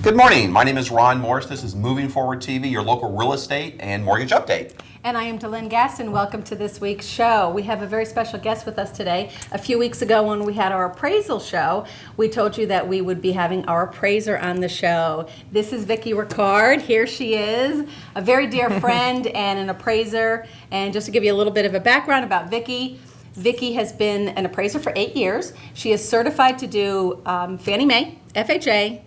Good morning. My name is Ron Morris. This is Moving Forward TV, your local real estate and mortgage update. And I am Delynn Gaston. Welcome to this week's show. We have a very special guest with us today. A few weeks ago when we had our appraisal show, we told you that we would be having our appraiser on the show. This is Vickie Rickard. Here she is, a very dear friend and an appraiser. And just to give you a little bit of a background about Vickie, Vickie has been an appraiser for 8 years. She is certified to do Fannie Mae, FHA,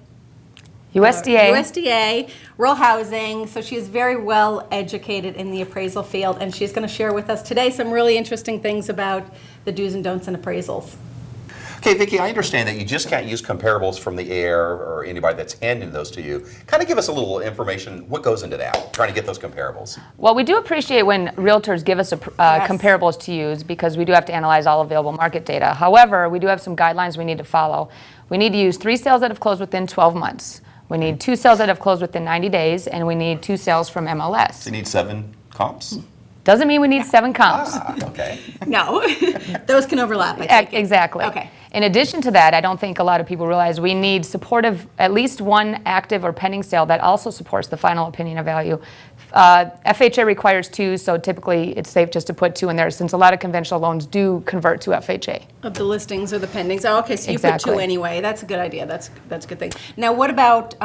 USDA, rural housing. So she is very well educated in the appraisal field, and she's going to share with us today some really interesting things about the do's and don'ts in appraisals. Okay, Vickie, I understand that you just can't use comparables from the air or anybody that's handing those to you. Kind of give us a little information. What goes into that, trying to get those comparables? Well, we do appreciate when realtors give us comparables to use, because we do have to analyze all available market data. However, we do have some guidelines we need to follow. We need to use 3 sales that have closed within 12 months. We need 2 sales that have closed within 90 days, and we need 2 sales from MLS. So you need 7 comps? Doesn't mean we need 7 comps. Okay. No, those can overlap. Exactly. Okay. In addition to that, I don't think a lot of people realize we need supportive, at least one active or pending sale that also supports the final opinion of value. FHA requires 2, so typically it's safe just to put 2 in there, since a lot of conventional loans do convert to FHA. Of the listings or the pendings. Oh, okay, so you Exactly. put 2 anyway. That's a good idea. That's a good thing. Now, what about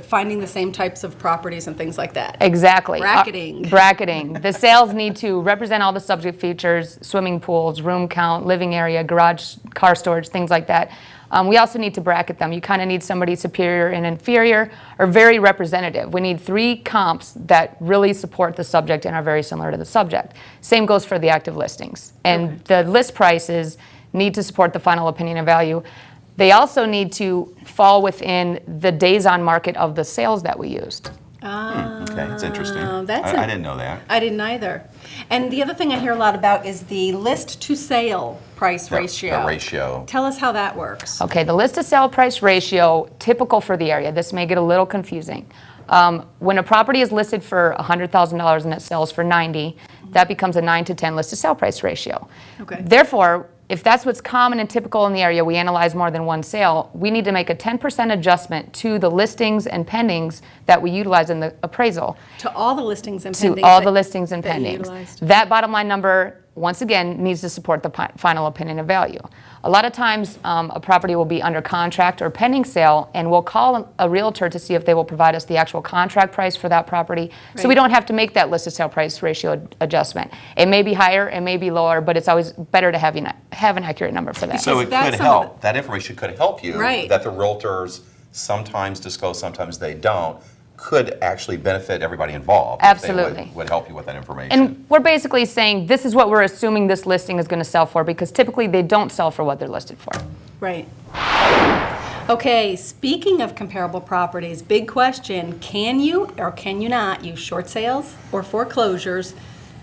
finding the same types of properties and things like that? Exactly. Bracketing. Bracketing. The sales need to represent all the subject features: swimming pools, room count, living area, garage, car storage, things like that. We also need to bracket them. You kind of need somebody superior and inferior, or very representative. We need 3 comps that really support the subject and are very similar to the subject. Same goes for the active listings. And the list prices need to support the final opinion of value. They also need to fall within the days on market of the sales that we used. Okay, that's interesting. That's I didn't know that. I didn't either. And the other thing I hear a lot about is the list to sale price ratio. The ratio. Tell us how that works. Okay, the list to sale price ratio, typical for the area. This may get a little confusing. When a property is listed for $100,000 and it sells for 90, that becomes a 9 to 10 list to sale price ratio. Okay. Therefore, if that's what's common and typical in the area, we analyze more than one sale, we need to make a 10% adjustment to the listings and pendings that we utilize in the appraisal. To all the listings and pendings. To all the listings and that you pendings. utilized. That bottom line number, once again, needs to support the final opinion of value. A lot of times, a property will be under contract or pending sale, and we'll call a realtor to see if they will provide us the actual contract price for that property, so we don't have to make that list to sale price ratio adjustment. It may be higher, it may be lower, but it's always better to have an accurate number for that. So it that could some help. of That information could help you. Right. That the realtors sometimes disclose, sometimes they don't, could actually benefit everybody involved. Absolutely. If they would help you with that information. And we're basically saying this is what we're assuming this listing is going to sell for, because typically they don't sell for what they're listed for. Right. Okay, speaking of comparable properties, big question, can you or can you not use short sales or foreclosures,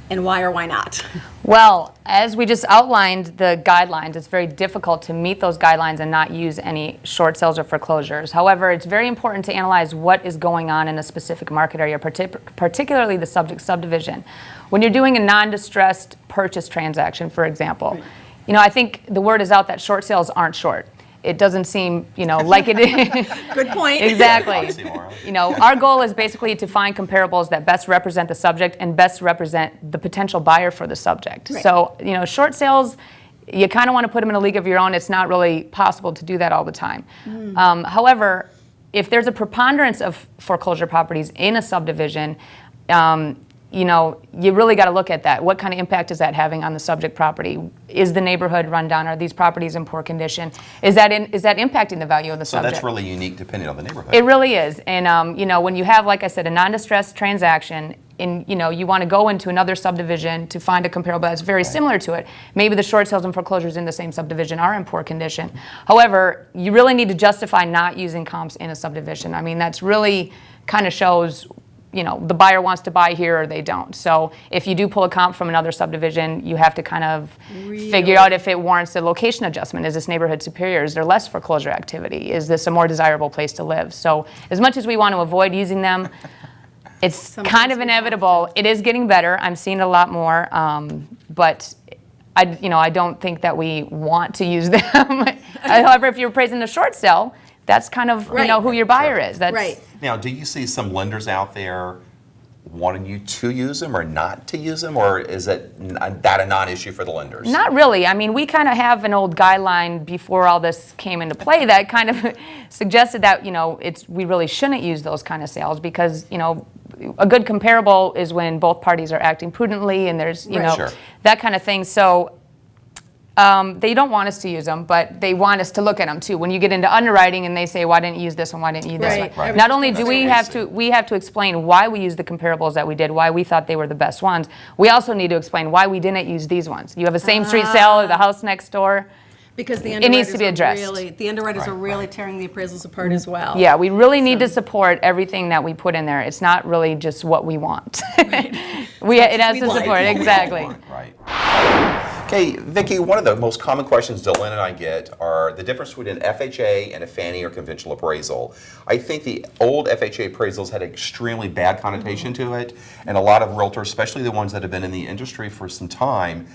and why or why not? Well, as we just outlined the guidelines, it's very difficult to meet those guidelines and not use any short sales or foreclosures. However, it's very important to analyze what is going on in a specific market area, particularly the subject subdivision. When you're doing a non-distressed purchase transaction, for example, I think the word is out that short sales aren't short. It doesn't seem, like it is. Good point. Exactly. Our goal is basically to find comparables that best represent the subject and best represent the potential buyer for the subject. Right. So, short sales, you kind of want to put them in a league of your own. It's not really possible to do that all the time. However, if there's a preponderance of foreclosure properties in a subdivision, you really got to look at that. What kind of impact is that having on the subject property? Is the neighborhood run down? Are these properties in poor condition? Is that impacting the value of the So subject? that's really unique depending on the neighborhood. It really is. And, when you have, like I said, a non-distressed transaction, and, you want to go into another subdivision to find a comparable that's very similar to it, maybe the short sales and foreclosures in the same subdivision are in poor condition. However, you really need to justify not using comps in a subdivision. I mean, that's really kind of shows the buyer wants to buy here or they don't. So if you do pull a comp from another subdivision, you have to kind of figure out if it warrants a location adjustment. Is this neighborhood superior? Is there less foreclosure activity? Is this a more desirable place to live? So as much as we want to avoid using them, it's kind of inevitable. It is getting better. I'm seeing it a lot more, but I don't think that we want to use them. However, if you're appraising a short sale, that's kind of Right. who your buyer is. That's Right. Now, do you see some lenders out there wanting you to use them or not to use them, or is that a non-issue for the lenders? Not really. I mean, we kind of have an old guideline before all this came into play that kind of suggested that, we really shouldn't use those kind of sales because, a good comparable is when both parties are acting prudently and there's, Right. Sure. that kind of thing. So they don't want us to use them, but they want us to look at them too. When you get into underwriting and they say, why didn't you use this one, why didn't you use this Right. one? Right. Not only do That's we crazy. have to explain why we used the comparables that we did, why we thought they were the best ones, we also need to explain why we didn't use these ones. You have a same street sale or the house next door. Because the It needs to be underwriters addressed. the underwriters are Right, really right. tearing the appraisals apart as well. Yeah, we really need to support everything that we put in there. It's not really just what we want. It has we to like. support, exactly. Right. Okay, Vickie, one of the most common questions Dylan and I get are the difference between an FHA and a Fannie or conventional appraisal. I think the old FHA appraisals had an extremely bad connotation to it, and a lot of realtors, especially the ones that have been in the industry for some time,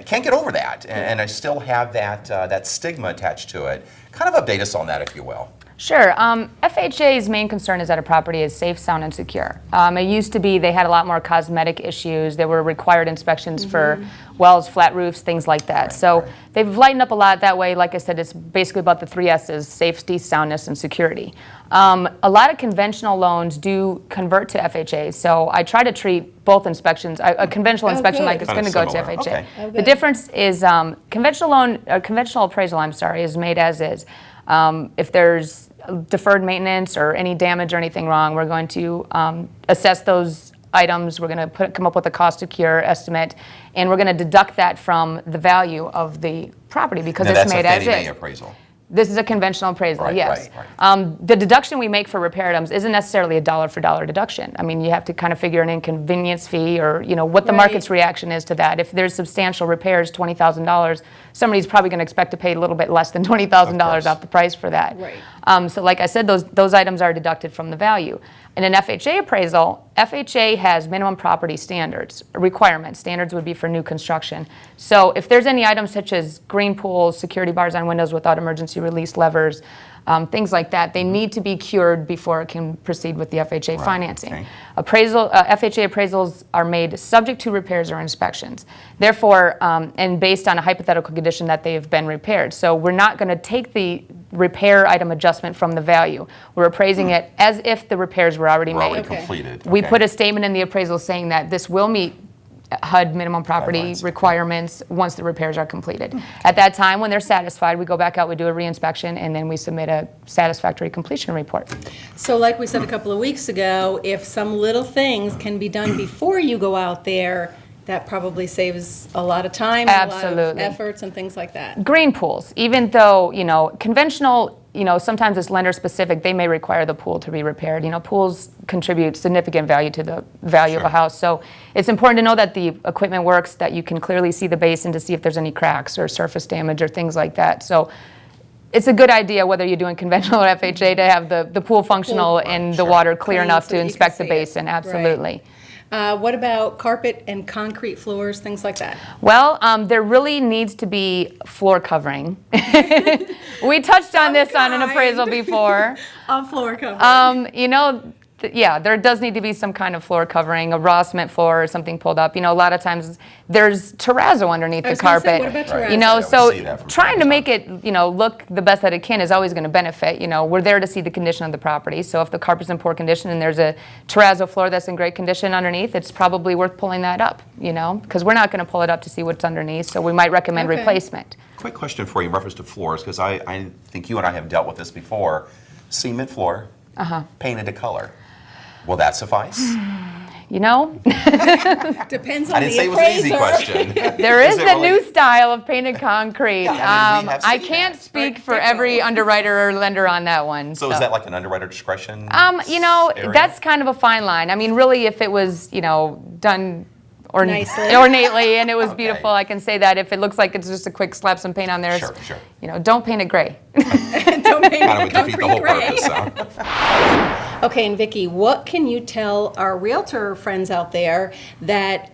can't get over that, and I still have that stigma attached to it. Kind of update us on that, if you will. Sure. FHA's main concern is that a property is safe, sound, and secure. It used to be they had a lot more cosmetic issues. There were required inspections for wells, flat roofs, things like that. Right, So right. they've lightened up a lot that way. Like I said, it's basically about the 3 S's: safety, soundness, and security. A lot of conventional loans do convert to FHA, so I try to treat both inspections, a conventional inspection good. like it's Kinda going to go to similar. FHA. Okay. Oh, The good. difference is conventional appraisal, is made as is. If there's deferred maintenance or any damage or anything wrong, we're going to assess those items. We're going to come up with a cost to cure estimate, and we're going to deduct that from the value of the property because Now, it's that's a made as Fannie Mae is. appraisal. This is a conventional appraisal, Right, yes. right, The deduction we make for repair items isn't necessarily a dollar for dollar deduction. I mean, you have to kind of figure an inconvenience fee or, what the Right. market's reaction is to that. If there's substantial repairs, $20,000, somebody's probably going to expect to pay a little bit less than $20,000 Of off the price for that. Right. So like I said, those items are deducted from the value. In an FHA appraisal, FHA has minimum property standards, requirements. Standards would be for new construction. So if there's any items such as green pools, security bars on windows without emergency release levers, things like that, they need to be cured before it can proceed with the FHA financing. okay. FHA appraisals are made subject to repairs or inspections. Therefore, and based on a hypothetical condition that they have been repaired. So we're not going to take the repair item adjustment from the value. We're appraising it as if the repairs were already We're already made. Okay. completed. We Okay. put a statement in the appraisal saying that this will meet HUD minimum property Guidelines. requirements once the repairs are completed. At that time, when they're satisfied, we go back out, we do a reinspection, and then we submit a satisfactory completion report. So like we said a couple of weeks ago, if some little things can be done before you go out there, that probably saves a lot of time, and a lot of Absolutely. efforts and things like that. Green pools, even though, conventional, sometimes it's lender specific, they may require the pool to be repaired. Pools contribute significant value to the value of a Sure. house. So it's important to know that the equipment works, that you can clearly see the basin to see if there's any cracks or surface damage or things like that. So it's a good idea, whether you're doing conventional or FHA, to have the pool functional and the Sure. water clear Clean enough so to that you can inspect the see it. basin, Right. absolutely. What about carpet and concrete floors, things like that? Well, there really needs to be floor covering. We touched on this on an kind. appraisal before. On floor cover. Yeah, there does need to be some kind of floor covering, a raw cement floor or something pulled up. A lot of times there's terrazzo underneath I the was gonna say, carpet. what about Right. terrazzo? Yeah, we So see that from trying time to to make it, look the best that it can is always going to benefit. We're there to see the condition of the property. So if the carpet's in poor condition and there's a terrazzo floor that's in great condition underneath, it's probably worth pulling that up, because we're not going to pull it up to see what's underneath. So we might recommend Okay. replacement. Quick question for you in reference to floors, because I think you and I have dealt with this before. Cement floor, painted a color. Will that suffice? Depends on I didn't the say it was an easy appraiser. question. There is it the really- new style of painted concrete. Yeah, I mean, we have I seen can't that. speak Art for Deco. every underwriter or lender on that one. So is that like an underwriter discretion? area? That's kind of a fine line. I mean, really, if it was, done Nicely. ornately and it was Okay. beautiful, I can say that. If it looks like it's just a quick slap some paint on there, Sure, sure. Don't paint it gray. Don't paint Kind of would defeat the whole concrete purpose. gray. So. Okay, and Vickie, what can you tell our realtor friends out there that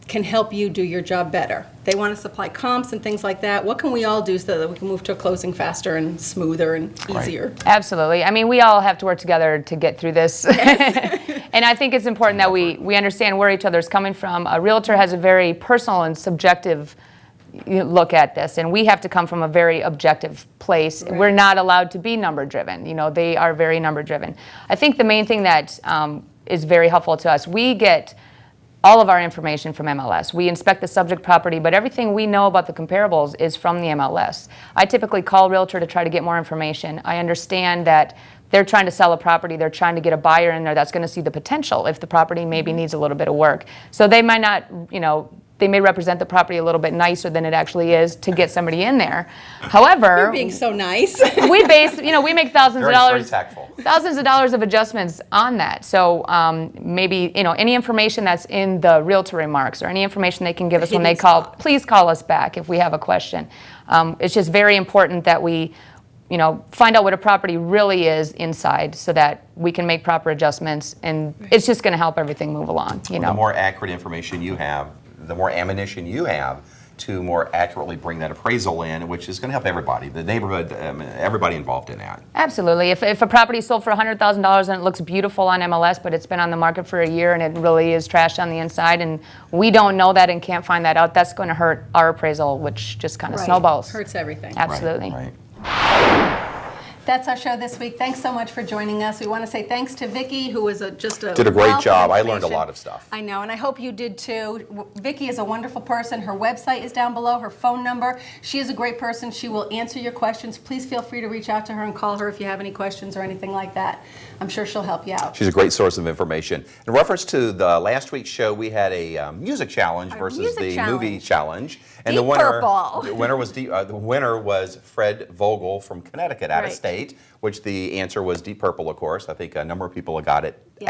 can help you do your job better. They want to supply comps and things like that. What can we all do so that we can move to a closing faster and smoother and easier? Absolutely. I mean, we all have to work together to get through this. And I think it's important that we understand where each other's coming from. A realtor has a very personal and subjective look at this, and we have to come from a very objective place. Right. We're not allowed to be number driven. They are very number driven. I think the main thing that is very helpful to us, we get all of our information from MLS. We inspect the subject property, but everything we know about the comparables is from the MLS. I typically call realtor to try to get more information. I understand that they're trying to sell a property, they're trying to get a buyer in there that's going to see the potential if the property maybe needs a little bit of work. So they might not, they may represent the property a little bit nicer than it actually is to get somebody in there. However, You're being so nice. we make thousands of dollars, very tactful. thousands of dollars of adjustments on that. So maybe any information that's in the realtor remarks or any information they can give us when they call, please call us back if we have a question. It's just very important that we find out what a property really is inside so that we can make proper adjustments, and it's just going to help everything move along. The more accurate information you have, the more ammunition you have to more accurately bring that appraisal in, which is going to help everybody, the neighborhood, everybody involved in that. Absolutely. If a property sold for $100,000 and it looks beautiful on MLS, but it's been on the market for a year and it really is trashed on the inside, and we don't know that and can't find that out, that's going to hurt our appraisal, which just kind of snowballs. Hurts everything. Absolutely. Right. That's our show this week. Thanks so much for joining us. We want to say thanks to Vickie, who was just a Did a great wealth of job. I learned a information. lot of stuff. I know, and I hope you did too. Vickie is a wonderful person. Her website is down below, her phone number. She is a great person. She will answer your questions. Please feel free to reach out to her and call her if you have any questions or anything like that. I'm sure she'll help you out. She's a great source of information. In reference to the last week's show, we had a music challenge versus the movie challenge, and Deep Purple. the winner was Fred Vogel from Connecticut, out of Right. state, which the answer was Deep Purple, of course. I think a number of people got it Yes.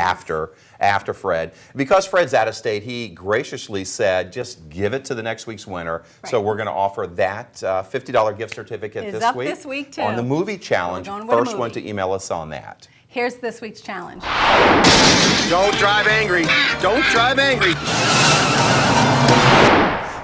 after Fred. Because Fred's out of state, he graciously said, just give it to the next week's winner. Right. So we're going to offer that $50 gift certificate It is this up week. this week, too. On the movie challenge. We're going with a First one movie. to email us on that. Here's this week's challenge. Don't drive angry. Don't drive angry.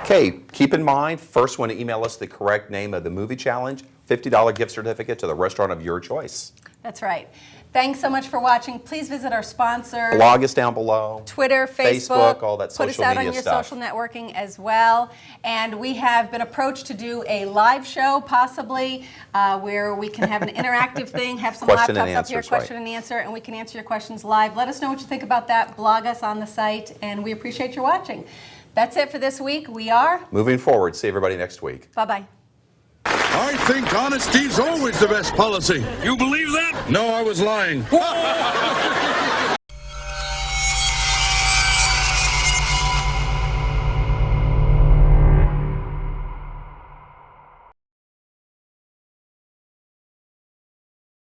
Okay, keep in mind, first one to email us the correct name of the movie challenge, $50 gift certificate to the restaurant of your choice. That's right. Thanks so much for watching. Please visit our sponsor. Blog us down below. Twitter, Facebook, all that put us social out on media your stuff. social networking as well. And we have been approached to do a live show, possibly, where we can have an interactive thing, have some Question and laptops up here, answers, question right. and answer, and we can answer your questions live. Let us know what you think about that. Blog us on the site, and we appreciate your watching. That's it for this week. We are. Moving forward, see everybody next week. Bye-bye. I think honesty's always the best policy. You believe that? No, I was lying.